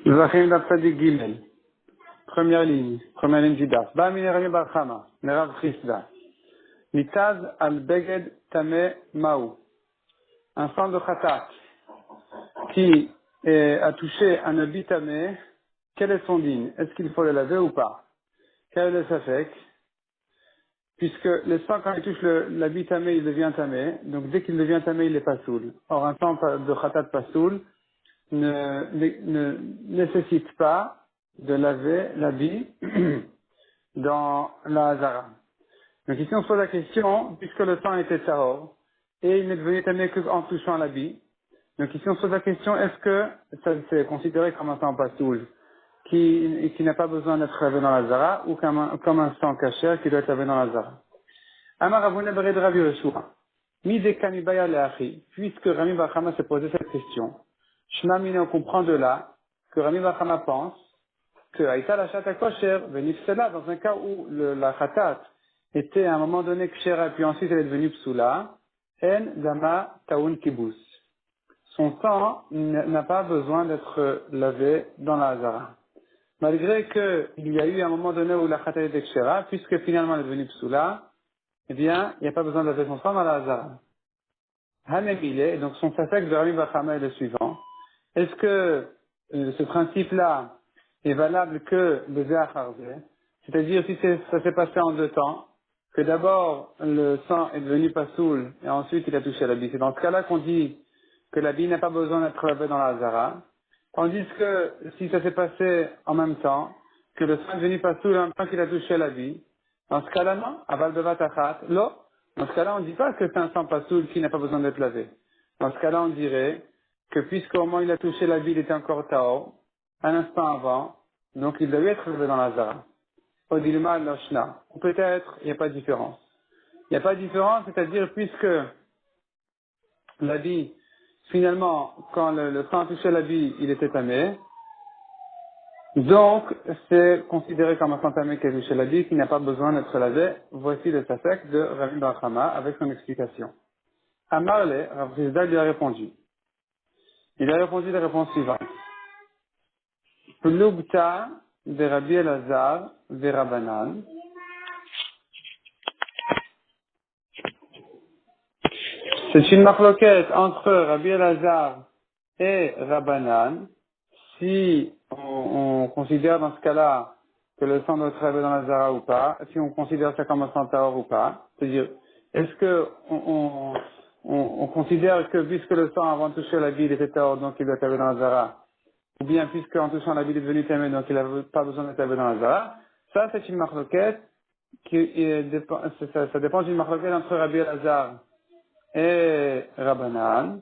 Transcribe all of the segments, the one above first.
Zachim Dapsadik Gimel. Première ligne du DAF. Ba min Rami Bar Chama, Nerav Chisda. Mitaz al Beged Tame Maou. Un sang de khatat qui a touché un habit tamé, quel est son digne? Est-ce qu'il faut le laver ou pas? Quel est le safek? Puisque le sang, quand il touche l'habit tamé, il devient tamé. Donc dès qu'il devient tamé, il est pas soul. Or, un sang de khatat pas soul ne nécessite pas de laver l'habit dans la hazara. Donc ici on se pose la question, puisque le sang était tahor, et il n'est devenu tamé qu'en touchant l'habit. Donc ici on se pose la question, est-ce que ça c'est considéré comme un sang pastoul qui n'a pas besoin d'être lavé dans la zara, ou comme un sang caché qui doit être lavé dans la zara? Amar Ravuna Bered Rav Yoshua. Mi de Kamibaya Leachi. Puisque Rami Bachama s'est posé cette question, Shma Mine, on comprend de là que Rami Bachama pense que Aïta la chata kosher, venif cela, dans un cas où la khatat était à un moment donné kosher et puis ensuite elle est devenue psoula, en dama taoun kibous. Son sang n'a pas besoin d'être lavé dans la hazara. Malgré qu'il y a eu un moment donné où la khatat était kosher, puisque finalement elle est devenue psoula, eh bien, il n'y a pas besoin de laver son sang dans la hazara. Hanemile, donc son safek de Rami Bachama est le suivant. Est-ce que ce principe-là est valable que le Zéacharze? C'est-à-dire si ça s'est passé en deux temps, que d'abord le sang est devenu pasoul et ensuite il a touché l'habit. C'est dans ce cas-là qu'on dit que l'habit n'a pas besoin d'être lavé dans la hazara. Tandis que si ça s'est passé en même temps, que le sang est devenu pasoul en même temps qu'il a touché l'habit, dans ce cas-là, non. Aval de vatachat, lo. Dans ce cas-là, on ne dit pas que c'est un sang pasoul qui n'a pas besoin d'être lavé. Dans ce cas-là, on dirait que puisqu'au moment où il a touché l'habit, il était encore tao, un instant avant, donc il devait être lavé dans la zara. Odilma loshna. Ou peut-être, il n'y a pas de différence. Il n'y a pas de différence, c'est-à-dire puisque l'habit, finalement, quand le sang a touché l'habit, il était tamé, donc, c'est considéré comme un fantamé qui est touché la vie, qui n'a pas besoin d'être lavé. Voici le safek de Rabbi Bar Chama avec son explication. Amarle, Rav Chizda lui a répondu. Il a répondu la réponse suivante. Plugta de Rabbi Elazar de Rabbanan. C'est une marloquette entre Rabbi Elazar et Rabbanan. Si on considère dans ce cas-là que le sang doit être lavé dans la zara ou pas, si on considère ça comme un sang tahor ou pas, c'est-à-dire, est-ce que on considère que puisque le sang avant de toucher la vie il était tahor, donc il doit être lavé dans la zara, ou bien puisque en touchant la vie il est devenu tamé, donc il n'a pas besoin d'être lavé dans la zara, ça c'est une marloquette ça dépend d'une marloquette entre Rabbi Elazar et Rabbanan,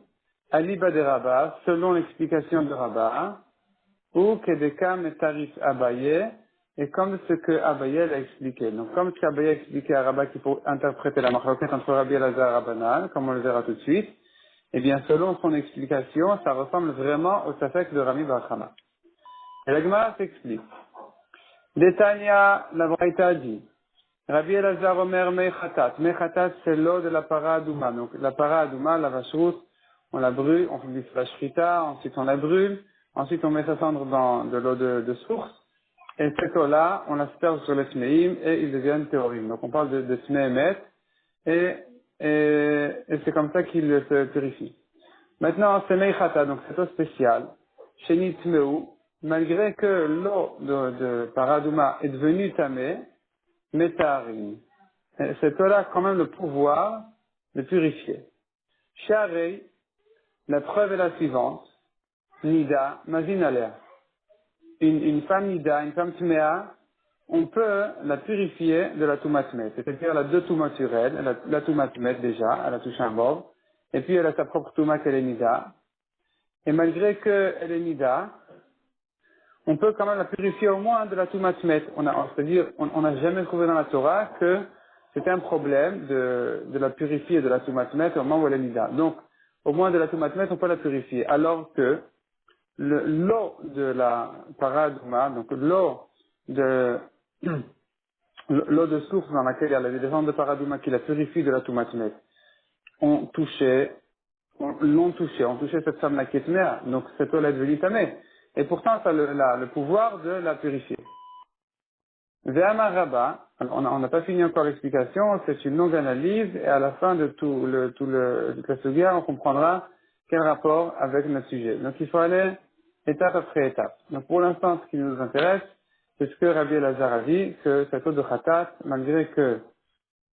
Aliba de Rabbah, selon l'explication de Rabbah, ou que des cas tarif Abaye, et comme ce que Abaye l'a expliqué. Donc, comme ce qu'Abaye a expliqué à Rabbah qu'il faut interpréter la marloquette entre Rabbi Elazar et Rabbanan, comme on le verra tout de suite, eh bien, selon son explication, ça ressemble vraiment au safek de Rami Bar Chama. Et la Gemara s'explique. Détania, la Braïta dit, Rabbi Elazar Omer Mechatat. Mechatat, c'est l'eau de la para adouma. Donc, la para adouma, la vache rousse, on la brûle, on fait la shrita, ensuite on la brûle, ensuite on met sa cendre dans de l'eau de source, et cette eau-là, on l'asperge sur les smeim et ils deviennent théorim. Donc, on parle de smehemet, et, et c'est comme ça qu'il se purifie. Maintenant, c'est Meichata, donc cette eau spéciale, chez Nitmeu, malgré que l'eau de Paradouma est devenue tamée, Metarim. Cette eau-là a quand même le pouvoir de purifier. Sharei, la preuve est la suivante. Nida, Mazinalea. Une femme Nida, une femme Tmea, on peut la purifier de la Toumatmet. C'est-à-dire, elle a deux Toumaturelles. Elle a la Toumatmet déjà, elle a touché un bord. Et puis, elle a sa propre Toumat qu'elle est Nida. Et malgré qu'elle est Nida, on peut quand même la purifier au moins de la Toumatmet. C'est-à-dire, on n'a jamais trouvé dans la Torah que c'était un problème de la purifier de la Toumatmet au moment où elle est Nida. Donc, au moins de la Toumatmet, on peut la purifier. Alors que l'eau de la Paradouma, donc de, l'eau de source dans laquelle il y a les descentes de Paradouma qui la purifie de la Toumatmet, on touchait cette femme-là qui est mère, donc cette eau-là est devenue tamée. et pourtant ça a le pouvoir de la purifier. Ve'amar Rabba, alors on n'a pas fini encore l'explication, c'est une longue analyse, et à la fin de toute la sugia, on comprendra quel rapport avec notre sujet. Donc il faut aller étape après étape. Donc pour l'instant, ce qui nous intéresse, c'est ce que Rabbi Elazar a dit, que cette eau de khatat, malgré que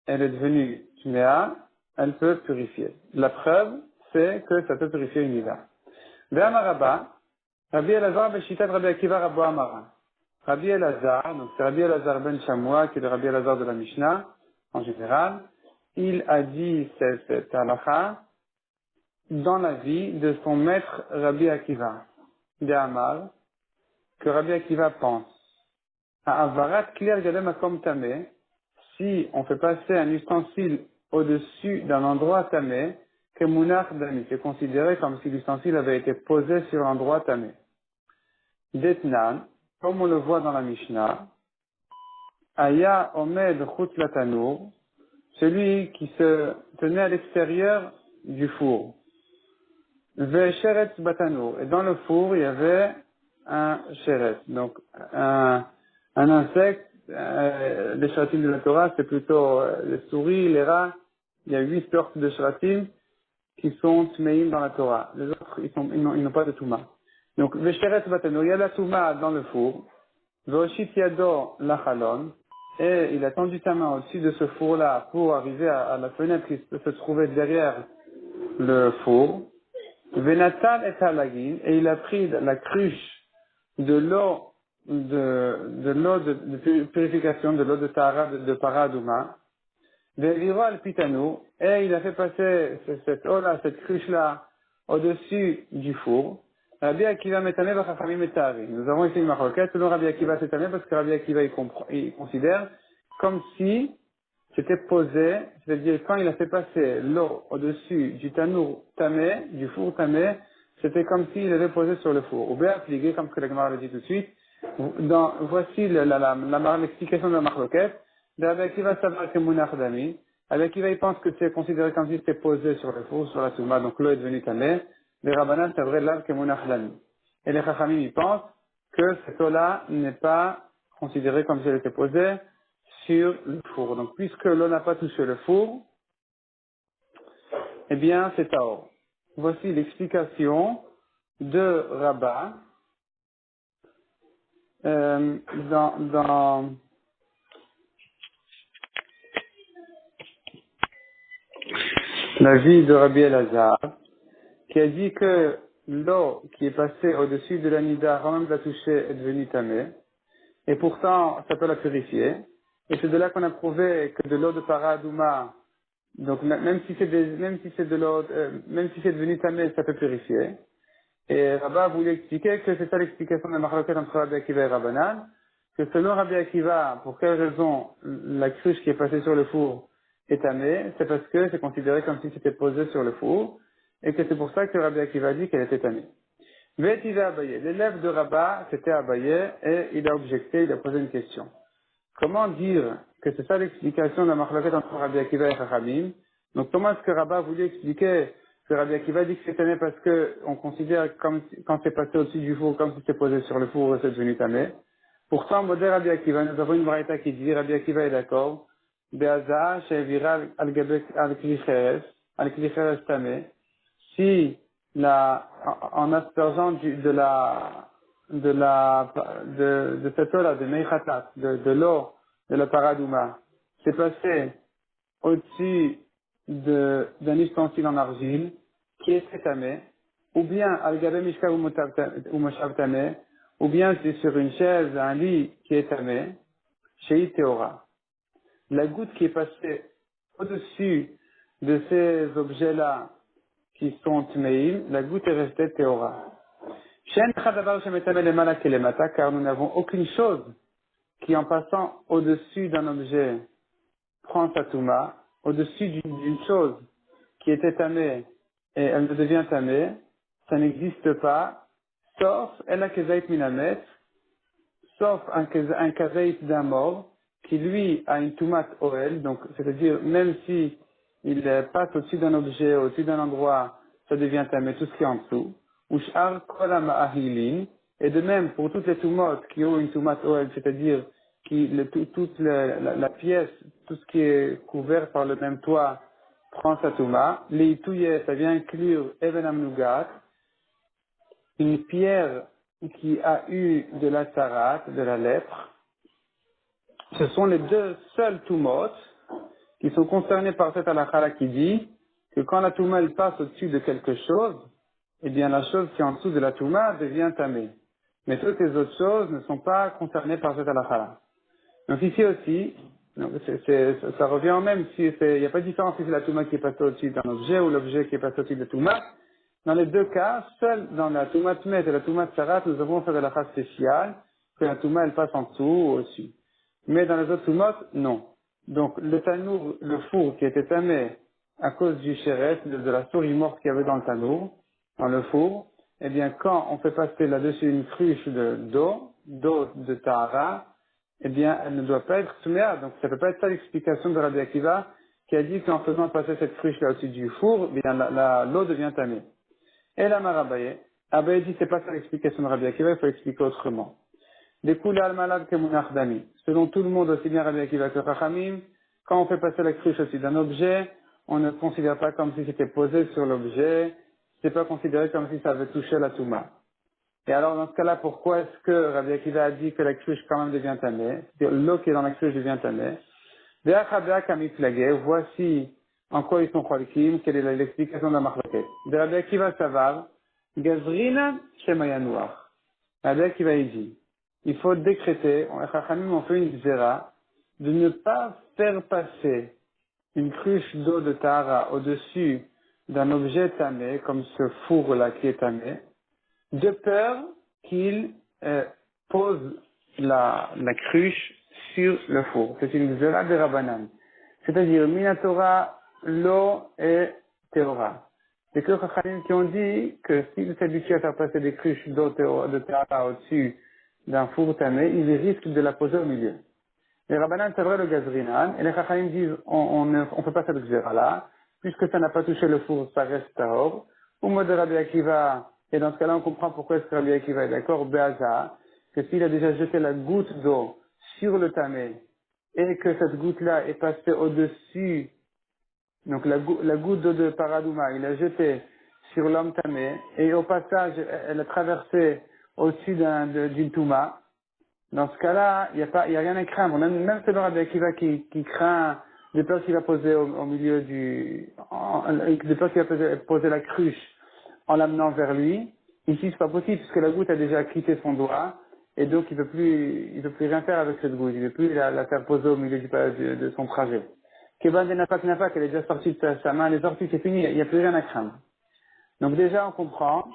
elle est devenue tuméa, elle peut purifier. La preuve, c'est que ça peut purifier une ida. Ve'amar Rabba, Rabbi Elazar Beshitat Rabbi Akiva Rabbo Amara. Rabbi Elazar, donc c'est Rabbi Elazar ben Shamoua, qui est le Rabbi Elazar de la Mishnah, en général, il a dit cette halakha dans la vie de son maître Rabbi Akiva, de Amar, que Rabbi Akiva pense. À Avarat Kliar Gadem Akom Tameh, si on fait passer un ustensile au-dessus d'un endroit tamé, que Mounach Dami, c'est considéré comme si l'ustensile avait été posé sur l'endroit tamé. Detnan, comme on le voit dans la Mishnah, Aya Omed Chut Latanour, celui qui se tenait à l'extérieur du four. Ve Sheretz Batanour, et dans le four il y avait un Sheretz, donc un insecte. Les shratim de la Torah, c'est plutôt les souris, les rats. Il y a 8 sortes de shratim qui sont tmeim dans la Torah. Les autres, ils n'ont pas de touma. Donc, Ve Sheretz Batanour, il y a la touma dans le four. Veoshit Yado Lachalon, et il a tendu sa main au-dessus de ce four-là pour arriver à la fenêtre qui se trouvait derrière le four. Venatal et Halagin, et il a pris la cruche de l'eau de purification, de l'eau de Tahara, de Paradouma. Veviro al Pitano, et il a fait passer cette eau-là, cette cruche-là, au-dessus du four. Rabbi Akiva metame b'chachamim metari. Nous avons ici une marloquette, selon Rabbi Akiva c'est tamé, parce que Rabbi Akiva il considère comme si c'était posé, c'est-à-dire quand il a fait passer l'eau au-dessus du tanour tamé, du four tamé, c'était comme s'il avait posé sur le four. Ou bien appliqué, comme ce que la Gemara le dit tout de suite. Voici l'explication de la marloquette. Rabbi Akiva savoir que Mounach Dami. Rabbi Akiva il pense que c'est considéré comme si c'était posé sur le four, sur la touma, donc l'eau est devenue tamé. Les Rabbanan, c'est vrai là que Mounach Dami. Et les Chachamim, ils pensent que cette eau-là n'est pas considérée comme si elle était posée sur le four. Donc, puisque l'eau n'a pas touché le four, eh bien, c'est taor. Voici l'explication de Rabbah dans la vie de Rabbi Elazar, qui a dit que l'eau qui est passée au-dessus de la nida, avant même de la toucher, est devenue tamée, et pourtant, ça peut la purifier. Et c'est de là qu'on a prouvé que de l'eau de Paradouma, donc même si c'est de l'eau, même si c'est devenu tamé, ça peut purifier. Et Rabbah voulait expliquer que c'est ça l'explication de la marloquette entre Rabbi Akiva et Rabbanan, que selon Rabbi Akiva, pour quelle raison la cruche qui est passée sur le four est tamée, c'est parce que c'est considéré comme si c'était posé sur le four, et que c'est pour ça que Rabbi Akiva dit qu'elle était tamée. Ve'tiva Abaye, l'élève de Rabbah, c'était Abaye, et il a objecté, il a posé une question. Comment dire que c'est ça l'explication de la marloquette entre Rabbi Akiva et Chachamim? Donc comment est-ce que Rabbah voulait expliquer que Rabbi Akiva dit que c'est tamé parce que on considère comme quand c'est passé au-dessus du four comme si c'était posé sur le four c'est devenu tamé. Pourtant, modèle Rabbi Akiva, nous avons une braïta qui dit Rabbi Akiva est d'accord. Be'aza she'evira al-kli cheres tamé. Si en aspergeant de cette eau-là, de Meichatat, de l'eau de la Paradouma, c'est passé au-dessus d'un ustensile en argile qui est tamé, ou bien al-gabe mishka ou moshav tamé, ou bien c'est sur une chaise, un lit qui est tamé, chez Théora. La goutte qui est passée au-dessus de ces objets-là qui sont tmeim, la goutte est restée Théora. Car nous n'avons aucune chose qui, en passant au-dessus d'un objet, prend sa touma, au-dessus d'une chose qui était tamée et elle devient tamée, ça n'existe pas, sauf El Kezait Minamet, sauf un Kazait d'un mort, qui lui a une toumat oel, donc c'est-à-dire même si il passe au-dessus d'un objet, au-dessus d'un endroit, ça devient tamé, tout ce qui est en dessous. Ushar Kolam Ahilin, Et de même, pour toutes les toumotes qui ont une toumat OL, c'est-à-dire toute la pièce, tout ce qui est couvert par le même toit, prend sa touma. Les touilles, ça vient inclure Evenam Nugat, une pierre qui a eu de la sarat, de la lèpre. Ce sont les deux seuls toumotes qui sont concernés par cette halakha qui dit que quand la touma elle passe au-dessus de quelque chose, eh bien la chose qui est en dessous de la touma devient tamée. Mais toutes les autres choses ne sont pas concernées par cette halakha. Donc ici aussi, donc ça revient au même, si il n'y a pas de différence si c'est la touma qui est passée au-dessus d'un objet ou l'objet qui est passé au-dessus de la touma. Dans les deux cas, seul dans la touma tmet et la touma tsarat, nous avons fait de la race spéciale, que la touma elle passe en dessous ou au-dessus. Mais dans les autres toumot, non. Donc le tanour, le four qui était tamé à cause du chéret, de la souris morte qu'il y avait dans le tanour, dans le four, eh bien quand on fait passer là-dessus une cruche d'eau de tahara, eh bien elle ne doit pas être tuméa. Donc ça ne peut pas être ça l'explication de Rabbi Akiva qui a dit qu'en faisant passer cette cruche là au-dessus du four, eh bien l'eau devient tamée. Et la Marabaye, Abaye dit c'est pas ça l'explication de Rabbi Akiva, il faut expliquer autrement. Des coulées al-malad que Mounach Dami. Selon tout le monde, aussi bien Rabbi Akiva que Chachamim, quand on fait passer la cruche au-dessus d'un objet, on ne considère pas comme si c'était posé sur l'objet, c'est pas considéré comme si ça avait touché la Touma. Et alors, dans ce cas-là, pourquoi est-ce que Rabbi Akiva a dit que la cruche quand même devient tamée? C'est-à-dire, l'eau qui est dans la cruche devient tamée. Voici en quoi ils sont cholkim, quelle est l'explication de la marloquette. De Rabbi Akiva Savar, Gazrina Shemayanouach. Rabbi Akiva il dit, il faut décréter, les Chachamim ont fait une zéra, de ne pas faire passer une cruche d'eau de Tahara au-dessus d'un objet tamé, comme ce four-là qui est tamé, de peur qu'il pose la cruche sur le four. C'est une zera de Rabbanan. C'est-à-dire, Minatora, l'eau et Théora. C'est que Chachamim qui ont dit que s'il s'habitue à faire passer des cruches d'eau de Théora au-dessus d'un four tamé, il risque de la poser au milieu. Les Rabbanan, c'est vrai le gazrinan, et les Chachamim disent, on ne fait pas cette zera-là, puisque ça n'a pas touché le four, ça reste tahor. Au mot de Rabbi Akiva, et dans ce cas-là, on comprend pourquoi est-ce que Rabbi Akiva est d'accord, Be'aza, que s'il a déjà jeté la goutte d'eau sur le tamé, et que cette goutte-là est passée au-dessus, donc la goutte d'eau de Paradouma, il a jeté sur l'homme tamé, et au passage, elle a traversé au-dessus d'une touma. Dans ce cas-là, il y a rien à craindre. Même selon Rabbi Akiva qui craint de peur qu'il va poser au milieu de peur qu'il va poser la cruche en l'amenant vers lui. Ici, c'est pas possible puisque la goutte a déjà quitté son doigt et donc il peut plus rien faire avec cette goutte. Il ne peut plus la faire poser au milieu de son trajet. Keban de Napak, elle est déjà sortie de sa main, elle est sortie, c'est fini, il n'y a plus rien à craindre. Donc déjà, on comprend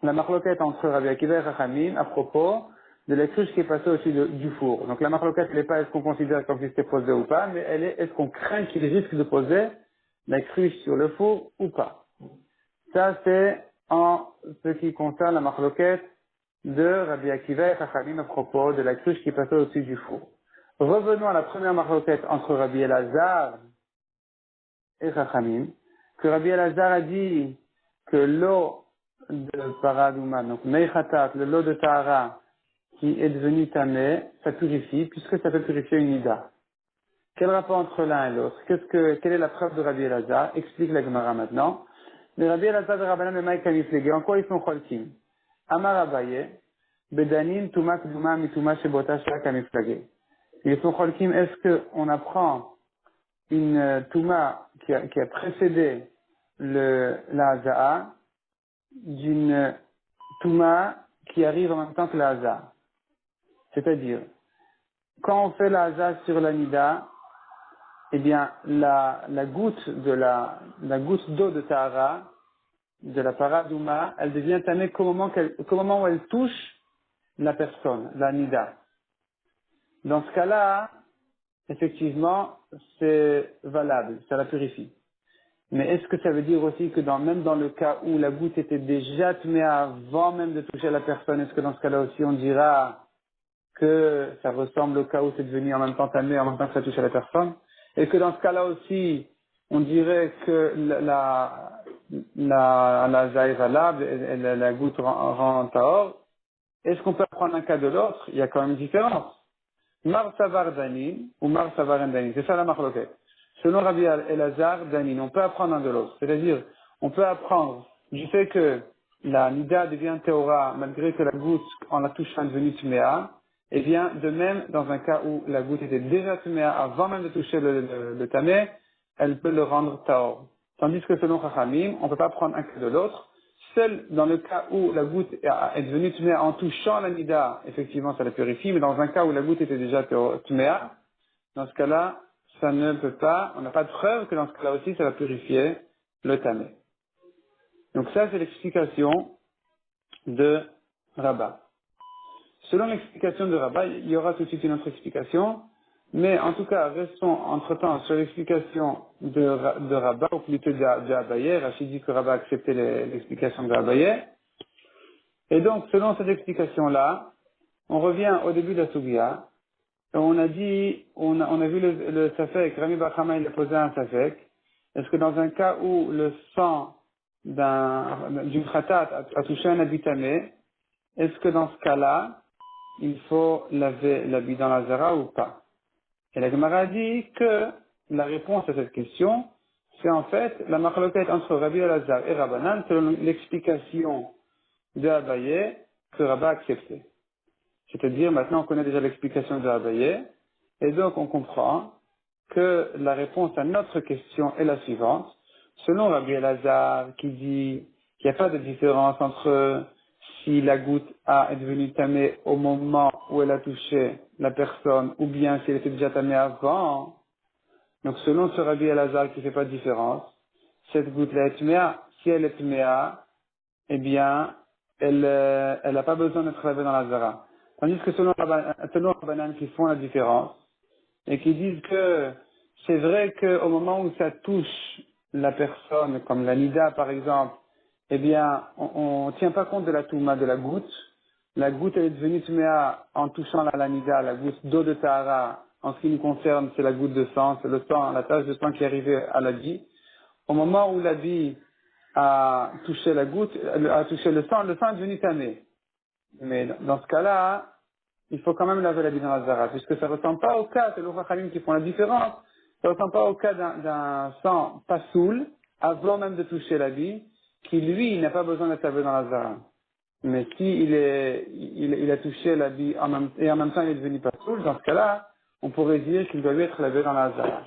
la marloquette entre Rabbi Akiva et Chachamim à propos de la cruche qui est passée au-dessus du four. Donc la marloquette, elle n'est pas est-ce qu'on considère comme si c'était posé ou pas, mais elle est est-ce qu'on craint qu'il risque de poser la cruche sur le four ou pas. Ça, c'est en ce qui concerne la marloquette de Rabbi Akiva et Chachamim à propos de la cruche qui est passée au-dessus du four. Revenons à la première marloquette entre Rabbi Elazar et Chachamim, que Rabbi Elazar a dit que l'eau de Paradouma, donc Meichatat, l'eau de Tahara, qui est devenue Tamé, ça purifie, puisque ça peut purifier une Ida. Quel rapport entre l'un et l'autre? Quelle est la preuve de Rabbi Elazar? Explique la Gemara maintenant. Le Rabbi Elazar de Rabbanan et Maïka Miflege, en quoi ils sont cholkim? Amar Abaye, Bedanin, Tumak, Duma, Mituma, Shebota, Shaka Miflege. Ils sont cholkim, est-ce qu'on apprend une Touma qui a précédé la Hazaa d'une Touma qui arrive en même temps que la Hazaa? C'est-à-dire, quand on fait la Hazaa sur la Nida, eh bien, la goutte d'eau de Tahara, de la Paradouma, elle devient tamée qu'au moment où elle touche la personne, la Nida. Dans ce cas-là, effectivement, c'est valable, ça la purifie. Mais est-ce que ça veut dire aussi que même dans le cas où la goutte était déjà tamée avant même de toucher la personne, est-ce que dans ce cas-là aussi on dira que ça ressemble au cas où c'est devenu en même temps tamé, en même temps que ça touche à la personne? Et que dans ce cas-là aussi, on dirait que la zaï est valable et la goutte rend tahor? est-ce qu'on peut apprendre un cas de l'autre? Il y a quand même une différence. Mar savar danin ou mar savar en danin. C'est ça la marloquette. Selon Rabbi Elazar, danin, on peut apprendre un de l'autre. C'est-à-dire, on peut apprendre du fait que la nida devient théora malgré que la goutte en la touchant est devenue tméa. Eh bien, de même, dans un cas où la goutte était déjà tméa avant même de toucher le tamé, elle peut le rendre taor. Tandis que selon Chachamim, on ne peut pas prendre un cas de l'autre. Seul dans le cas où la goutte est devenue tméa en touchant la nida, effectivement, ça la purifie, mais dans un cas où la goutte était déjà tméa, dans ce cas-là, ça ne peut pas, on n'a pas de preuve que dans ce cas-là aussi, ça va purifier le tamé. Donc ça, c'est l'explication de Rabat. Selon l'explication de Rabat, il y aura tout de suite une autre explication, mais en tout cas, restons entre-temps sur l'explication de Rabat, ou plutôt de Abaye. Rachid dit que Rabat a accepté l'explication de Abaye. Et donc, selon cette explication-là, on revient au début de la Sougia, et on a dit, on a vu le Safek, Rami Bachama, il a posé un Safek. Est-ce que dans un cas où le sang d'une khatat a touché un habit tamé, est-ce que dans ce cas-là, il faut laver l'habit dans la zara ou pas? Et la Gemara dit que la réponse à cette question, c'est en fait la marloquette entre Rabbi Elazar et Rabbanan selon l'explication de Abaye que Rabba a accepté. C'est-à-dire, maintenant on connaît déjà l'explication de Abaye, et donc on comprend que la réponse à notre question est la suivante. Selon Rabbi Elazar, qui dit qu'il n'y a pas de différence entre si la goutte est devenue tamée au moment où elle a touché la personne, ou bien si elle était déjà tamée avant. Donc selon ce Rabbi Elazar qui ne fait pas de différence, cette goutte-là est tméa. Si elle est tméa, eh bien, elle n'a pas besoin d'être lavée dans la zara. Tandis que selon Rabbanan qui font la différence, et qui disent que c'est vrai qu'au moment où ça touche la personne, comme la nida par exemple, eh bien, on ne tient pas compte de la touma de la goutte. La goutte elle est devenue tméa en touchant la nida, la goutte d'eau de tahara. En ce qui nous concerne, c'est la goutte de sang, c'est le sang, la tache de sang qui est arrivée à l'habit. Au moment où l'habit a touché la goutte, a touché le sang est devenu tamé. Mais dans ce cas-là, il faut quand même laver l'habit dans la zara, puisque ça ne ressemble pas au cas, c'est les Chachamim qui font la différence, ça ne ressemble pas au cas d'un sang pas saoul, avant même de toucher l'habit, qui lui n'a pas besoin d'être lavé dans la zara. Mais si il a touché l'habit et en même temps il est devenu pas saoul, dans ce cas-là, on pourrait dire qu'il doit lui être lavé dans la zara.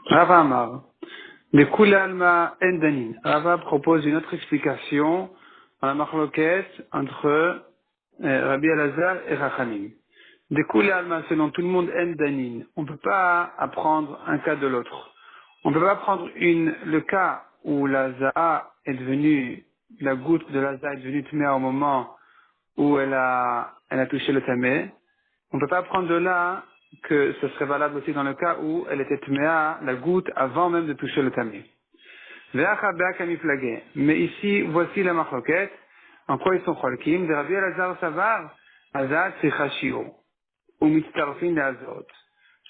Rava Amar. Le Kul Alma Endanin. Rava propose une autre explication à la marloquette entre Rabbi Elazar et Rachamim. De Kul Alma, selon tout le monde, Endanin. On ne peut pas apprendre un cas de l'autre. On ne peut pas prendre le cas où la Zaha est devenue, la goutte de la Zaha est devenue tmea au moment où elle a touché le tamé. On ne peut pas prendre de là que ce serait valable aussi dans le cas où elle était tmea, la goutte, avant même de toucher le tamé. Mais ici, voici la marloquette. En quoi ils sont cholkim? De Rabbi Elazar Savar, Azat Sichashio, ou Mitztarfin de Azot.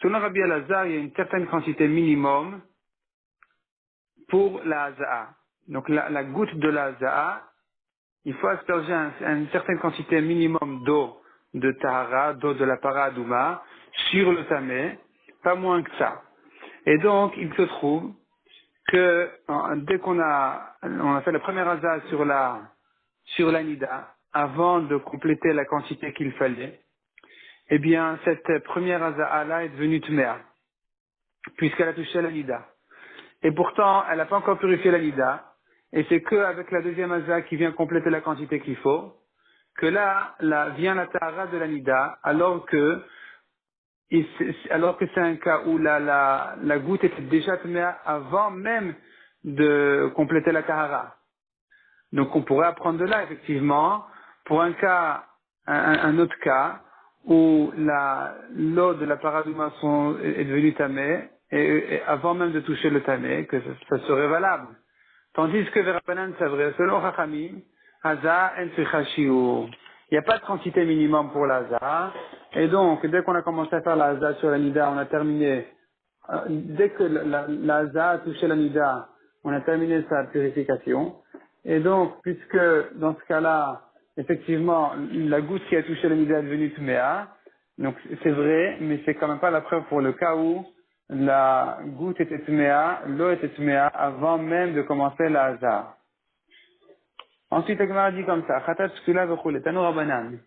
Selon Rabbi Elazar, il y a une certaine quantité minimum pour la Azaa. Donc la goutte de la Azaa, il faut asperger une certaine quantité minimum d'eau de Tahara, d'eau de la Paradouma, sur le tamé, pas moins que ça. Et donc, il se trouve que dès on a fait la première Azaa sur la Nida, avant de compléter la quantité qu'il fallait, eh bien, cette première Azaa-là est devenue Tmea, puisqu'elle a touché la Nida. Et pourtant, elle n'a pas encore purifié la Nida, et c'est qu'avec la deuxième Azaa qui vient compléter la quantité qu'il faut, que là vient la Tahara de la Nida, alors que c'est un cas où la goutte était déjà Tmea avant même de compléter la Tahara. Donc on pourrait apprendre de là, effectivement, pour un cas, un autre cas, où l'eau de la paradouma est devenue tamé, et avant même de toucher le tamé, que ça serait valable. Tandis que Verabanan, c'est vrai, selon Chachamim, Haza en Sichashiur. Il n'y a pas de quantité minimum pour l'Haza, et donc, dès qu'on a commencé à faire la Haza sur la Nida, on a terminé, dès que la Haza a touché la Nida, on a terminé sa purification, Et donc, puisque dans ce cas-là, effectivement, la goutte qui a touché le midéa est devenue tméa, donc c'est vrai, mais c'est quand même pas la preuve pour le cas où la goutte était tméa, l'eau était tméa avant même de commencer la hasard. Ensuite, la Gemara dit comme ça, Khatat psula v'chule, Tanu Rabbanan.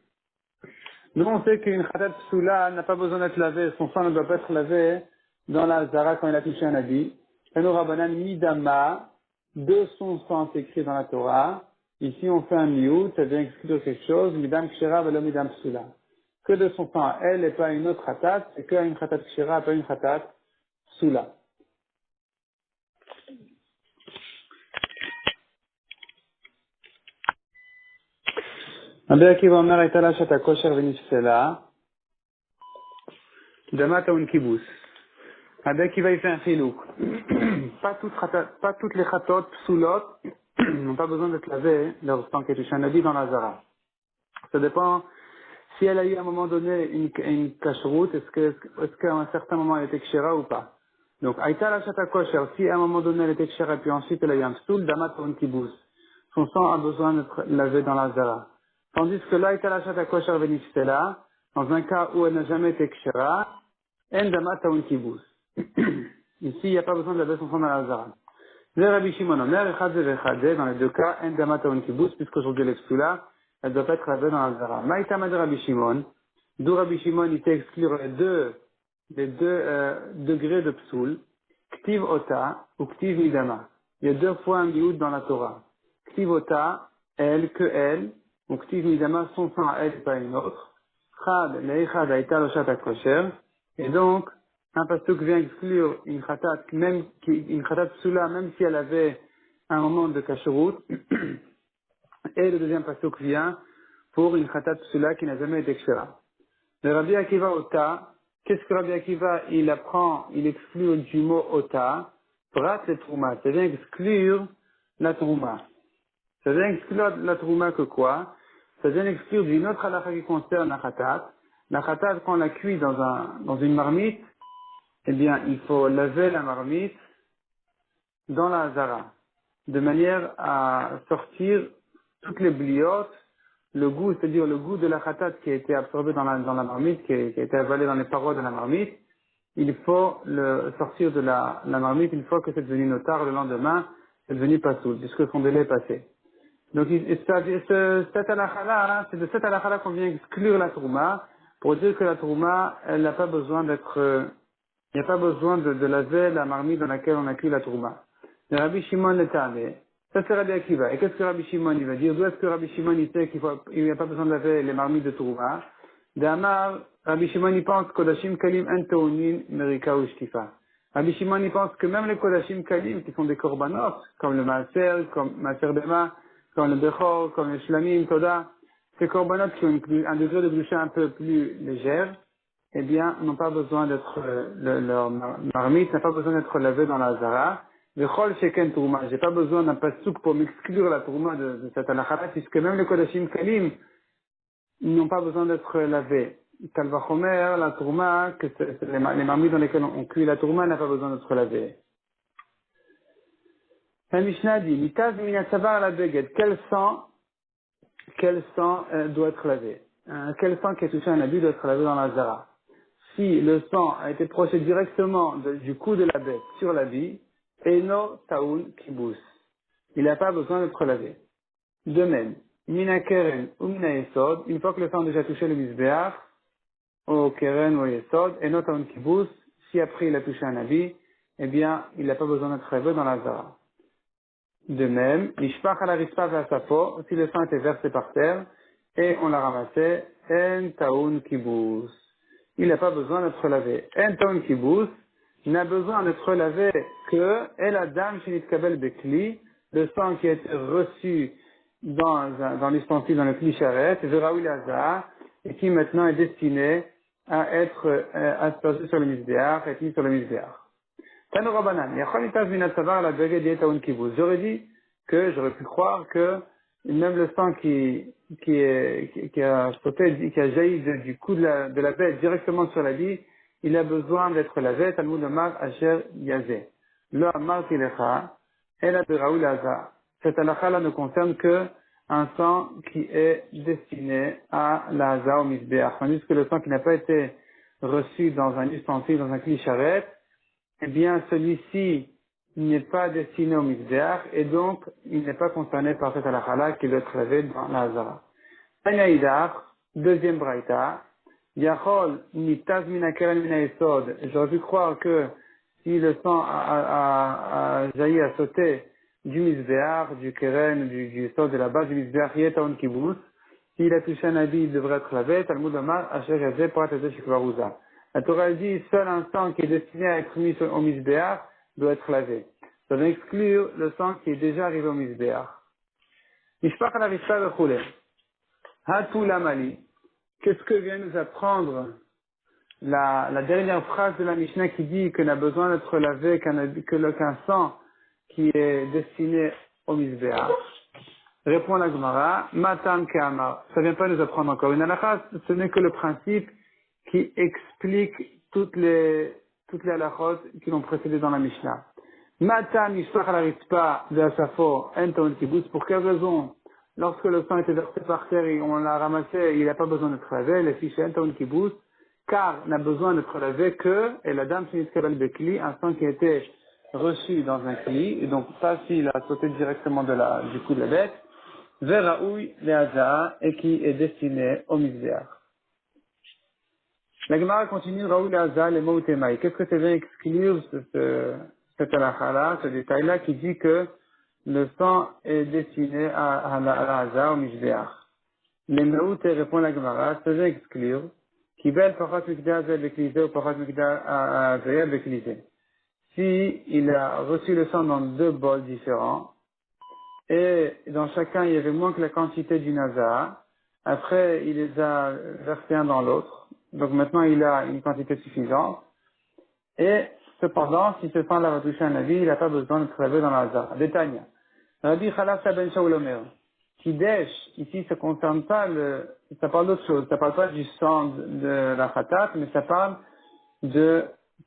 Nous, on sait qu'une khatat psula n'a pas besoin d'être lavée, son sang ne doit pas être lavé dans la zara quand il a touché un habit. Tanu Rabbanan midama, de son sang c'est écrit dans la Torah. Ici, on fait un miout, ça vient exclure quelque chose, midam kshira velo midam psula. Que de son sang, elle et pas une autre khatat, et qu'une khatat kshira, pas une khatat psula. Rabbi Akiva Omer הייתה לה שעת הכושר ונפסלה, דמה טעון כיבוס. Rabbi Akiva il fait un chilouk. Pas toutes les khatot psoulot n'ont pas besoin d'être lavées lorsqu'on touche un habit dans la zara. Ça dépend si elle a eu à un moment donné une cacheroute, est-ce qu'à un certain moment elle était kshera ou pas. Donc, Aïta la chata kosher, si à un moment donné elle était kshera puis ensuite elle a eu un psoul, damat ou un kibous. Son sang a besoin d'être lavé dans la zara. Tandis que là, Aïta la chata kosher venifstela, dans un cas où elle n'a jamais été kshera, en damat ou un kibous. Ici, il n'y a pas besoin de laver son sang dans la zara. Le Rabbi Shimon Omer, Echad ve Echad, dans les deux cas, en damat ou un kibous, puisqu'aujourd'hui l'expula, elle doit pas être lavée dans la zara. Maïtama de Rabbi Shimon, d'où Rabbi Shimon, il fait exclure les deux degrés de psoul, ktiv ota ou ktiv midama. Il y a deux fois un liout dans la Torah. Ktiv ota, elle, que elle, ou ktiv midama, son sang à elle et pas une autre. Chad, leichad, aïta, loshat, kosher. Et donc, un pasuk vient exclure une khatat, une khatat psoula, même si elle avait un moment de kashrut. Et le deuxième pasuk vient pour une khatat psoula qui n'a jamais été kshera. Le Rabbi Akiva Ota, qu'est-ce que Rabbi Akiva, il apprend, il exclut du mot Ota, prat le trouma, ça vient exclure la trouma. Ça vient exclure la trouma que quoi? Ça vient exclure d'une autre halakha qui concerne la khatat. La khatat, quand on la cuit dans une marmite, eh bien, il faut laver la marmite dans la hazara, de manière à sortir toutes les bliotes, le goût, c'est-à-dire le goût de la khatat qui a été absorbé dans la marmite, qui a été avalé dans les parois de la marmite, il faut le sortir de la marmite une fois que c'est devenu notar le lendemain, c'est devenu pasoul, puisque son délai est passé. Donc, cette halakha-là, c'est de cette halakha-là qu'on vient exclure la trouma, pour dire que la trouma, elle n'a pas besoin d'être, il n'y a pas besoin de laver la marmite dans laquelle on a cuit la trouma. Le Rabbi Shimon le Tane, ça c'est Rabbi Akiva. Et qu'est-ce que Rabbi Shimon il va dire? D'où est-ce que Rabbi Shimon il sait qu'il n'y a pas besoin de laver les marmites de trouma? D'Amar, Rabbi Shimon il pense Kodashim Kalim Entounin Merika ou Shtifa. Rabbi Shimon il pense que même les Kodashim Kalim qui sont des korbanot, comme le Maaser, comme Maaser Bema, comme le Bechor, comme le Shlamim, Toda, ces korbanot qui ont un degré de boucher un peu plus légère, eh bien, n'ont pas besoin d'être, leur marmite n'a pas besoin d'être lavée dans la zara. Le chol sheken tourma, j'ai pas besoin d'un pasouk pour m'exclure la tourma de cette halakha, puisque même les kodashim kalim n'ont pas besoin d'être lavés. Kalvachomer, la tourma, les marmites dans lesquelles on cuit la tourma n'a pas besoin d'être lavée. La Mishnah dit, mitaz minasavar la beged, quel sang doit être lavé? Quel sang qui a touché un habit doit être lavé dans la zara? Si le sang a été projeté directement du cou de la bête sur l'habit, eno taoun kibous. Il n'a pas besoin d'être lavé. De même, mina keren ou mina yesod, une fois que le sang a déjà touché le misbéach, au keren ou au yesod, eno taoun kibous, si après il a touché un habit, eh bien, il n'a pas besoin d'être lavé dans la zara. De même, l'ishpach ala rispa ve'asapo, si le sang était versé par terre, et on l'a ramassé, en taoun kibous. Il n'a pas besoin d'être lavé. En taoun kibous n'a besoin d'être lavé que, et la dame chez Nitkabel Bekli, le sang qui a été reçu dans l'ustensile, dans le kli charet, Veraoui Lazar, et qui maintenant est destiné à être aspergé sur le misbéach, et mis sur le misbéach. Tano Rabbanan, j'aurais dit que, j'aurais pu croire que même le sang qui a sauté, qui a jailli du cou de la bête directement sur la vie, il a besoin d'être lavé, Talmud Amar Asher Yazé. Le Amar Tilecha, El Aberaoul Aza. cette halakha-là ne concerne que un sang qui est destiné à la haza au misbéach. Tandis que le sang qui n'a pas été reçu dans un ustensile, dans un cli-charrette, eh bien, celui-ci n'est pas destiné au misbéach et donc il n'est pas concerné par cette halakha-là qui doit être lavé dans la hazara. Anaïdar, deuxième braïta, Yachol mitaz mina keren mina esod. J'aurais pu croire que si le sang a jailli, a sauté du misbéar, du keren, du sol de la base du misbéar, yetaon kibous, s'il a touché un habit, il devrait être lavé, Talmud Amar, Asher Yazeh, Porat Yazeh Shikvarouza. La Torah dit, seul un sang qui est destiné à être mis au misbéar doit être lavé. Ça doit exclure le sang qui est déjà arrivé au misbéar. Mishpach al Arishta v'chuleh. Hatou lamali. Qu'est-ce que vient nous apprendre la dernière phrase de la Mishnah qui dit qu'on a besoin d'être lavé, qu'un sang qui est destiné au misbéach? Répond la Gemara, Matan Ke'amar. Ça vient pas nous apprendre encore une halakha, ce n'est que le principe qui explique toutes les halakhot qui l'ont précédé dans la Mishnah. Matan Mishpach al Aritzpa de Asafo, Enton Kibutz. Pour quelle raison? Lorsque le sang était versé par terre et on l'a ramassé, il n'a pas besoin d'être lavé, les fiches Enton Kibutz, car n'a besoin d'être lavé que, et la dame finit de Bekli, un sang qui a été reçu dans un kli, et donc pas s'il a sauté directement du cou de la bête, Veraoui Leaza, et qui est destiné au misbéach. La Gemara continue, Raoui Leaza, les mots Temaï. Qu'est-ce que ça vient exclure cette halakha-là, ce détail-là, qui dit que le sang est destiné à la Haza, au misbéach? Les mots répond la Gemara, ça vient exclure, qui belle Pachat Mikda Beklisé ou Pachat Mikda Azaya Beklisé. Si il a reçu le sang dans deux bols différents, et dans chacun il y avait moins que la quantité du nazar, après il les a versés un dans l'autre, donc maintenant il a une quantité suffisante, et cependant, si ce sang-là va toucher un avis, il n'a pas besoin de lavé dans la nazar. Détail. Rabbi Khalaf Ben Shaul Omer. Kidesh, ici ça concerne pas ça parle d'autre chose, ça parle pas du sang de la khatat, mais ça parle de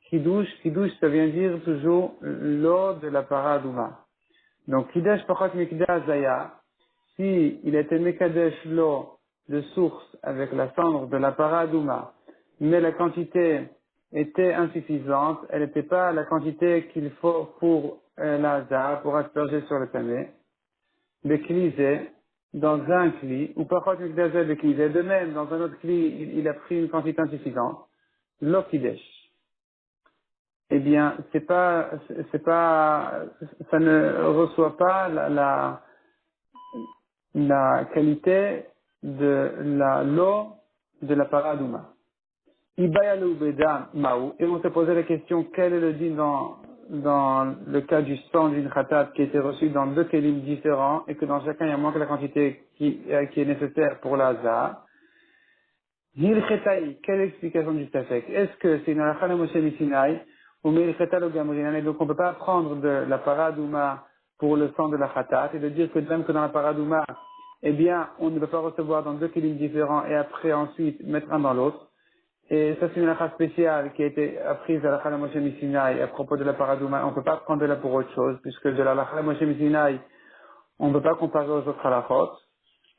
Kiddush. Kiddush, ça vient dire toujours l'eau de la paradouma. Donc, Kiddush Pachot Mikdash Zaya, si il était Mekadesh l'eau de source avec la cendre de la paradouma, mais la quantité était insuffisante, elle n'était pas la quantité qu'il faut pour la Zah, pour asperger sur le tamé, Beklisé, dans un kli, ou Pachot Mikdash Beklisé, de même, dans un autre kli, il a pris une quantité insuffisante, l'eau Kiddush. Eh bien, ça ne reçoit pas la qualité de l'eau de la paradouma. Ibayalu beda maou. Et on s'est posé la question, quel est le din dans le cas du sang d'une khatat qui a été reçu dans deux kélim différents et que dans chacun il y a moins que la quantité qui est nécessaire pour la zah. Hil Chetaï, quelle est l'explication du Tafek? Est-ce que c'est une halakha de Moshe Misinaï ou Meil Cheta lo Gamrinan? Et donc on ne peut pas prendre de la paradouma pour le sang de la khatat et de dire que même que dans la paradouma, eh bien, on ne peut pas recevoir dans deux kilim différents et après ensuite mettre un dans l'autre. Et ça c'est une halakha spéciale qui a été apprise à la halakha de Moshe Misinaï à propos de la paradouma. On ne peut pas prendre de là pour autre chose puisque de la halakha de Moshe Misinaï, on ne peut pas comparer aux autres halakhot.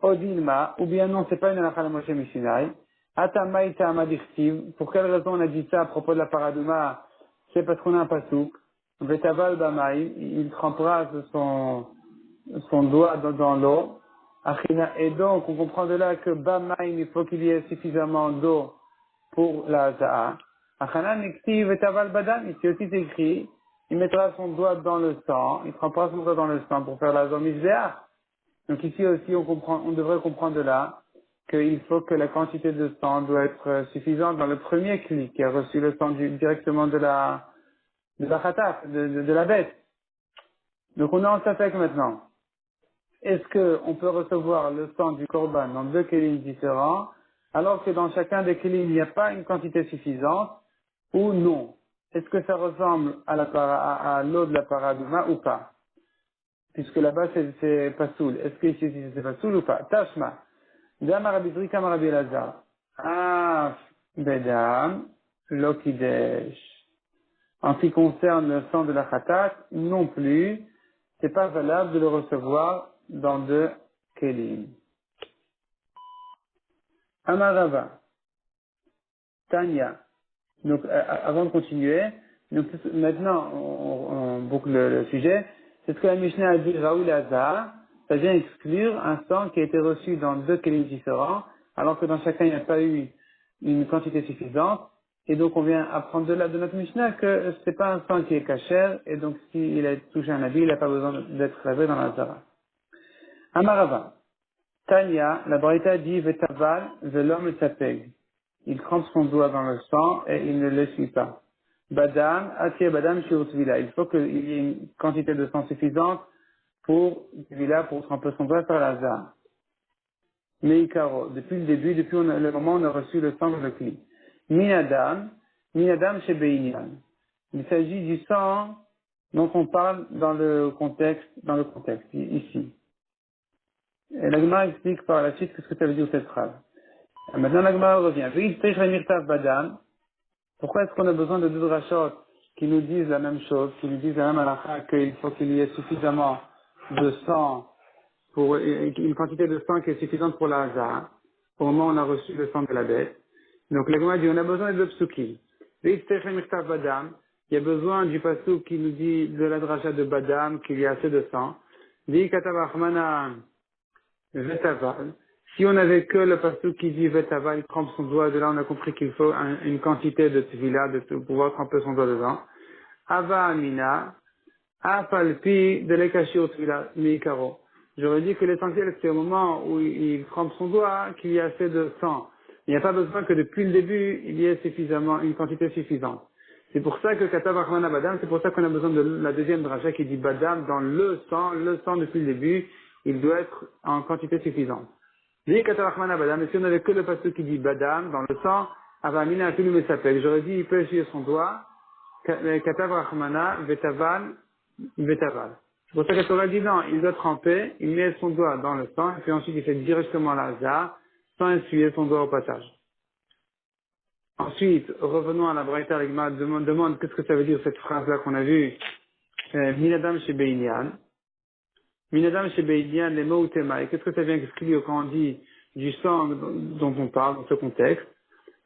Odilma, ou bien non, c'est pas une halakha de Moshe Misinaï. Atamaï ta'ama dichtiv. Pour quelle raison on a dit ça à propos de la paradouma? C'est parce qu'on a un pasouk. Vetaval bamaï, il trempera son doigt dans l'eau. Achina, et donc on comprend de là que bamaï, il faut qu'il y ait suffisamment d'eau pour la za'a. Achana niktiv vetaval badam, ici aussi c'est écrit, il mettra son doigt dans le sang, il trempera son doigt dans le sang pour faire la zomisbéa. Donc ici aussi on devrait comprendre de là qu'il faut que la quantité de sang doit être suffisante dans le premier cli qui a reçu le sang directement de la khatat, de la bête. Donc on est en safek maintenant. Est-ce qu'on peut recevoir le sang du korban dans deux kélim différents alors que dans chacun des kélim il n'y a pas une quantité suffisante ou non? Est-ce que ça ressemble à l'eau de la paradouma ou pas? Puisque là-bas c'est pasoul. Est-ce que ici c'est pasoul ou pas? Tashma. Dama Rabbi Zrika Rabbi Elazar. Ah, Bedam, Lokidesh. En ce qui concerne le sang de la khatat, non plus, c'est pas valable de le recevoir dans deux kelim. Amarava, Tanya. Donc, avant de continuer, donc, maintenant, on boucle le sujet. C'est ce que la Mishnah a dit, Raoul Hazar, ça vient exclure un sang qui a été reçu dans deux kelim différents, alors que dans chacun, il n'y a pas eu une quantité suffisante. Et donc, on vient apprendre de notre Mishnah que c'est pas un sang qui est cachère, et donc, s'il a touché un habit, il n'a pas besoin d'être lavé dans la Zara. Amarava. Tanya, la Braïta dit Vetaval, velom et sapeg. Il trempe son doigt dans le sang et il ne l'essuie pas. Badam, atir badam shirutvila. Il faut qu'il y ait une quantité de sang suffisante pour tremper son doigt sur la zare. Meikaro, depuis le début, le moment où on a reçu le sang de le cli. Minadam chez Beinian. Il s'agit du sang dont on parle dans le contexte, ici. Et la Gemara explique par la suite ce que ça veut dire cette phrase. Maintenant, la Gemara revient. Badam. Pourquoi est-ce qu'on a besoin de deux drachot qui nous disent la même chose, qui nous disent la même halakha, qu'il faut qu'il y ait suffisamment de sang pour une quantité de sang qui est suffisante pour la hazara, au moment où on a reçu le sang de la bête. Donc la Gemara dit, on a besoin de deux psukim. Badam. Il y a besoin du pasuk qui nous dit de la dracha de Badam qu'il y a assez de sang. Vetaval. Si on n'avait que le pasuk qui dit Vetaval, il trempe son doigt, de là on a compris qu'il faut une quantité de tvila, pour pouvoir tremper son doigt dedans. Ava Amina, Apalpi, de l'ekashir tvila, Mikaro. J'aurais dit que l'essentiel c'est au moment où il trempe son doigt qu'il y a assez de sang. Il n'y a pas besoin que depuis le début il y ait une quantité suffisante. C'est pour ça que Katav Achmana Badam, c'est pour ça qu'on a besoin de la deuxième dracha qui dit Badam dans le sang depuis le début, il doit être en quantité suffisante. Dit Katav Achmana Badam, et si on n'avait que le pasteur qui dit Badam dans le sang, Avamina Atulu Mesapek, j'aurais dit il peut essuyer son doigt, Katav Achmana Vetaval, Vetaval. C'est pour ça que Torah dit non, il doit tremper, il met son doigt dans le sang, et puis ensuite il fait directement la hazar, sans essuyer son doigt au passage. Ensuite, revenons à la Braïta, l'Igma demande qu'est-ce que ça veut dire cette phrase-là qu'on a vue. Minadam chez Beinian. Minadam chez Beinian, les mots utema. Et qu'est-ce que ça vient exclure quand on dit du sang dont on parle dans ce contexte?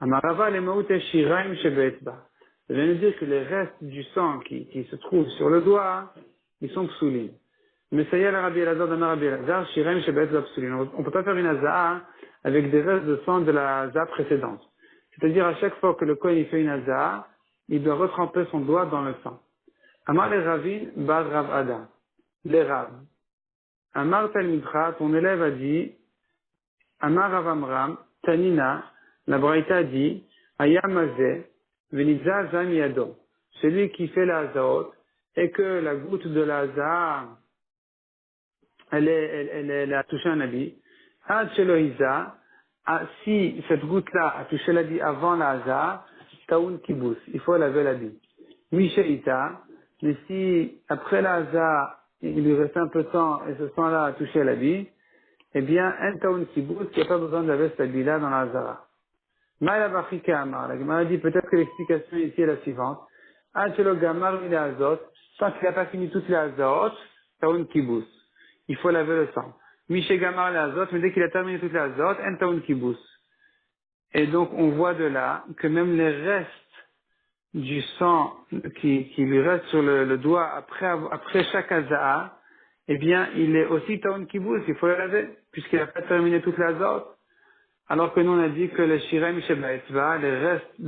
Amarava, les mots shiraim chez Beetzba. Ça vient nous dire que les restes du sang qui se trouvent sur le doigt, ils sont psoulim. Mais ça y est, la Rabbi Elazar, dans Rabbi Elazar, shiraim chez Beetzba psoulim. On peut pas faire une hazaa avec des restes de sang de la hazaa précédente. C'est-à-dire, à chaque fois que le Kohen fait une hazara, il doit retremper son doigt dans le sang. Amar les Ravin, Bar Rav Ada. Les Rav. Amar Talmidra, ton élève a dit, Amar Rav Amram, Tanina, la Braïta dit, Ayamazé, Veniza Zamiado. Celui qui fait la hazarot, et que la goutte de la hazara, elle a touché un habit. Ad Shelohiza, si cette goutte-là a touché l'habit avant la hazar, taoun kibous, il faut laver l'habit. Mishaïta, mais si après la hazar, il lui reste un peu de temps et ce sang-là a touché l'habit, eh bien, un taoun kibous, il n'y a pas besoin de laver cet habit-là dans la hazara. Malabachika Amar, la Gemara dit peut-être que l'explication ici est la suivante. Ad Shelo Gamar Mila Azot, tant qu'il n'a pas fini toutes les hazarot, taoun kibous. Il faut laver le sang. Miché Gamar la Azot, mais dès qu'il a terminé toute la Azot, un taoun kibous. Et donc, on voit de là que même les restes du sang qui lui reste sur le doigt après chaque Azaa, eh bien, il est aussi taoun kibous, il faut le laver, puisqu'il n'a pas terminé toute la Azot. Alors que nous, on a dit que le shirem sheba etzva, les restes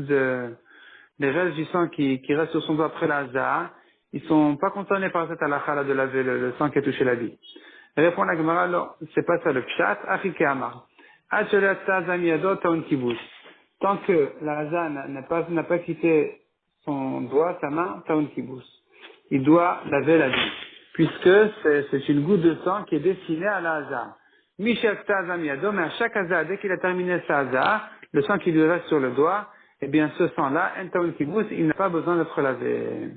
du sang qui restent sur son doigt après la Azaa, ils sont pas concernés par cette halakha de laver le sang qui a touché la vie. Répond la Gemara, alors, c'est pas ça le pshat, achike amar. Tant que la haza n'a pas quitté son doigt, sa main, taoun kibous. Il doit laver la vie. Puisque c'est une goutte de sang qui est destinée à la haza. Mishak tazam yado, mais à chaque haza, dès qu'il a terminé sa haza, le sang qui lui reste sur le doigt, eh bien, ce sang-là, un taoun kibous, il n'a pas besoin d'être lavé.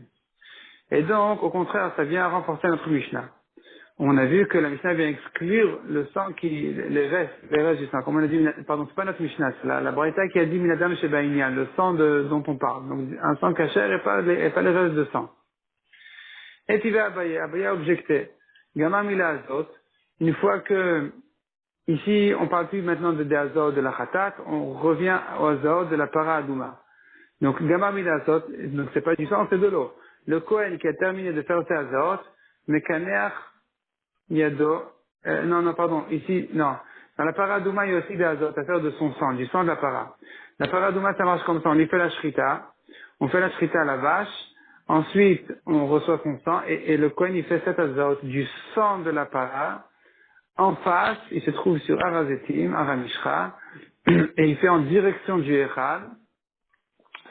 Et donc, au contraire, ça vient renforcer notre Mishnah. On a vu que la Mishnah vient exclure le sang les restes du sang. Comme on a dit, pardon, c'est pas notre Mishnah, c'est la Braïta qui a dit Minadam chez Baïnian, le sang dont on parle. Donc, un sang cachère et pas les restes de sang. Et tu vas Abaya a objecté. Gamar Mila Azot, une fois que, ici, on parle plus maintenant de Azot de la Khatat, on revient au Azot de la Para Adouma. Donc, Gamar Mila Azot, donc c'est pas du sang, c'est de l'eau. Le Kohen qui a terminé de faire ses Azot, Mekaner Yado, non, pardon, ici, non. Dans la Para Adouma, il y a aussi des Azot à faire de son sang, du sang de la Para. La Para Adouma, ça marche comme ça, on y fait la Shrita, on fait la Shrita à la vache, ensuite, on reçoit son sang, et le Kohen, il fait cet Azot du sang de la Para. En face, il se trouve sur Arazetim, Aramishra, et il fait en direction du Echad,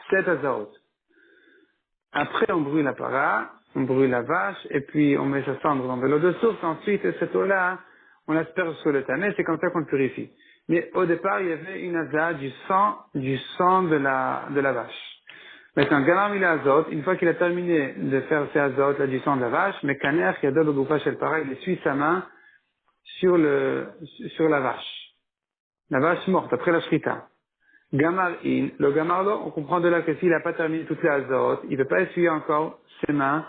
7 Azaot. Après, on brûle la para, on brûle la vache, et puis on met sa cendre dans de l'eau de source. Ensuite, cette eau-là, on l'asperge sur le tamet, c'est comme ça qu'on le purifie. Mais au départ, il y avait une aza du sang de la vache. Maintenant, Galam il a azot, une fois qu'il a terminé de faire ses azotes, là, du sang de la vache, mais Kaner, qui a donné le goufa chez le para, il essuie sa main sur la vache morte, après la shrita. Gamar in, le gamarlo, on comprend de là que s'il n'a pas terminé toutes les azotes, il ne peut pas essuyer encore ses mains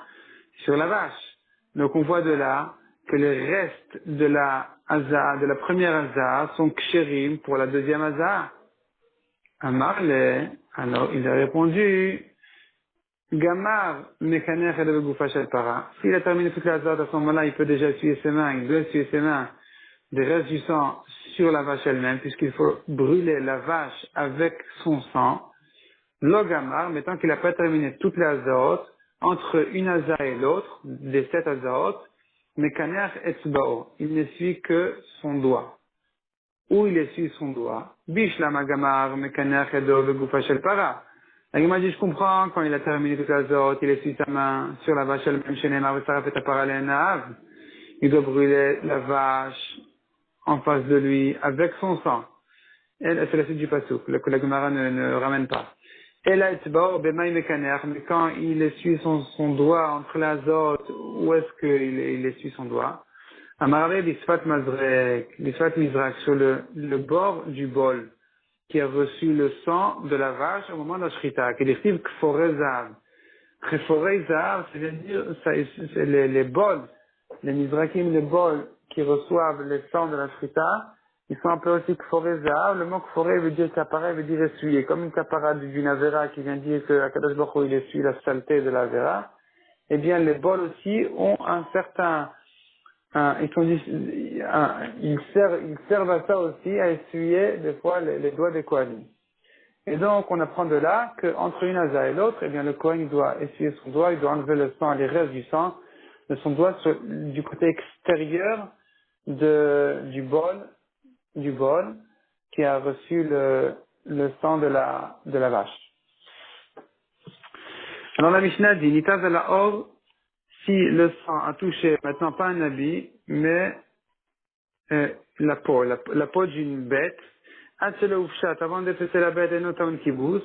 sur la vache. Donc on voit de là que les restes de la haza, de la première haza, sont kshérim pour la deuxième haza. Amarle, alors il a répondu, Gamar mekaner et goufa shel para. S'il a terminé toutes les azotes à ce moment-là, il peut déjà essuyer ses mains, il doit essuyer ses mains des restes du sang sur la vache elle-même, puisqu'il faut brûler la vache avec son sang. Logamar, mais tant qu'il n'a pas terminé toutes les azaot, entre une aza et l'autre, des 7 azaot, mekaner etzbao, il n'essuie que son doigt. Où il essuie son doigt. Bishlam gamar mekaner edo vegoufa shel para. La Gemara dit, je comprends, quand il a terminé toutes les azaot, il essuie sa main sur la vache elle-même, chez Neymar, il doit brûler la vache en face de lui avec son sang. Elle, c'est la suite du pasouk, que la Gemara ne ramène pas. Et là, mais quand il essuie son doigt entre l'azote, où est-ce qu'il essuie son doigt? Amarave l'isfat mazrek, l'isfat mizrak, sur le bord du bol, qui a reçu le sang de la vache au moment de la shrita, qui décrit kforezav. Kforezav, c'est-à-dire, c'est les bols, les mizrakim, les bols qui reçoivent le sang de la shrita, ils sont appelés aussi kforezav. Le mot kforé veut dire kapara, veut dire essuyer, comme une kapara d'une avera qui vient dire que Akadosh Baruch Hu, il essuie la saleté de l'avera. Eh bien, les bols aussi ont un certain, ils servent à ça aussi, à essuyer des fois les doigts des kohanim. Et donc, on apprend de là qu'entre une aza et l'autre, eh bien, le kohen doit essuyer son doigt, il doit enlever le sang, les restes du sang de son doigt du côté extérieur du bol qui a reçu le sang de la vache. Alors la Mishnah dit, Nitaz ala or, si le sang a touché, maintenant pas un habit, mais la peau d'une bête, Atzele Ufshat, avant de péter la bête et notamment kibous,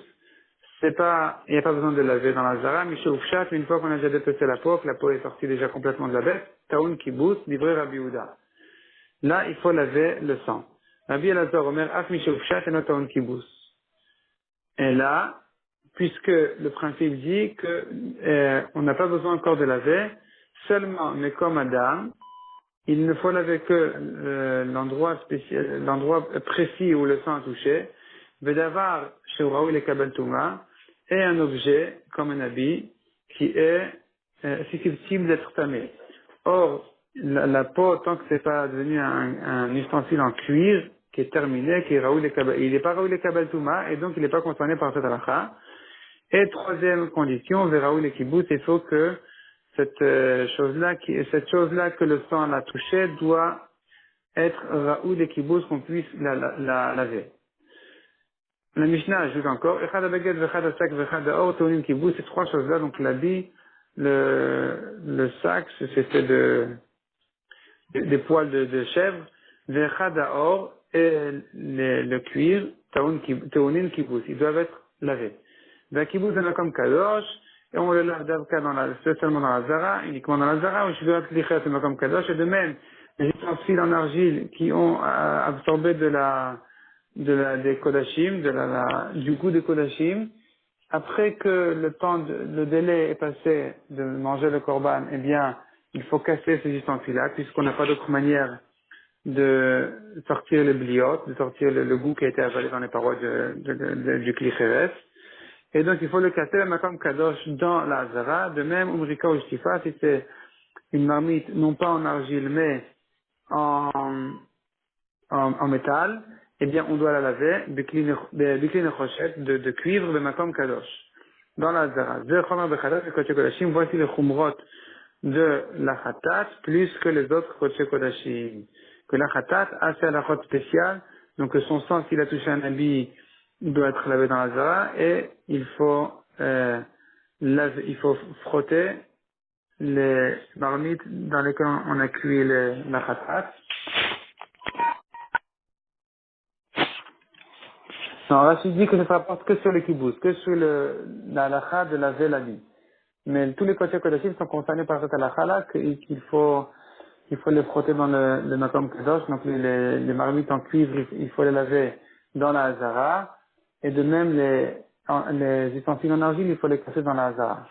il n'y a pas besoin de laver dans la zara, Michel Ufshat, une fois qu'on a déjà dépecé la peau, que la peau est sortie déjà complètement de la bête, Taoun kibous, livré Rabbi Yehuda. Là, il faut laver le sang. Rabbi Elazar Omer, Af Michel Ufshat et notamment kibous. Et là, puisque le principe dit que on n'a pas besoin encore de laver, seulement, mais comme Adam, il ne faut laver que l'endroit précis où le sang a touché, Vedavar chez Raoul et Kabel Touma, et un objet, comme un habit, qui est susceptible d'être tamé. Or, la peau, tant que c'est pas devenu un ustensile en cuir, qui est terminé, qui est Raoul et Kabel, il n'est pas Raoul et Kabel Touma, et donc il n'est pas concerné par cette halakha. Et troisième condition, Raoul et Kibbutz, il faut que cette chose-là que le sang a touché doit être Raoul et Kibbutz, qu'on puisse la laver. La Mishnah ajoute encore, Echad ha-beged, vechad ha-sak, vechad ha-or, tonim Kibbutz, ces trois choses-là, donc l'habit, le sac, c'est fait des poils de chèvre, vechad ha-or, et le cuir, tonim Kibbutz, ils doivent être lavés. Kibbutz est comme kadosh, et on le lave d'avka seulement dans la zara, uniquement dans la zara, ou je dois être comme kadosh, et de même, les ustensiles en argile qui ont absorbé des kodashim, du goût des kodashim, après que le délai est passé de manger le korban, eh bien, il faut casser ces ustensiles-là, puisqu'on n'a pas d'autre manière de sortir le bliot, de sortir le goût qui a été avalé dans les parois du Kli. Et donc, il faut le casser le Makam Kadosh dans la Hazara. De même, Umrika ou Shtifa, si c'est une marmite, non pas en argile, mais en, en métal, eh bien, on doit la laver, Bikli Nechoshet, de cuivre, le Makam Kadosh, dans la Hazara. Deux Chomer Bechatat, et Kodesh Kodashim, voici le Chumrot de la Khatat, plus que les autres Kodesh Kodashim. Que la Khatat a fait la Khot spéciale, donc que son sang, s'il a touché un habit, il doit être lavé dans la Zara, et il faut, il faut frotter les marmites dans lesquelles on a cuit la Khatat. Non, Rachid dit que ça ne se rapporte que sur le kibbutz, que sur la halakha de laver l'habit. Mais tous les Kodesh Kodashim sont concernés par cette halakha-là, il faut les frotter dans le makom kadosh, donc les marmites en cuivre, il faut les laver dans la hazara, et de même les ustensiles en argile, il faut les casser dans la hazara.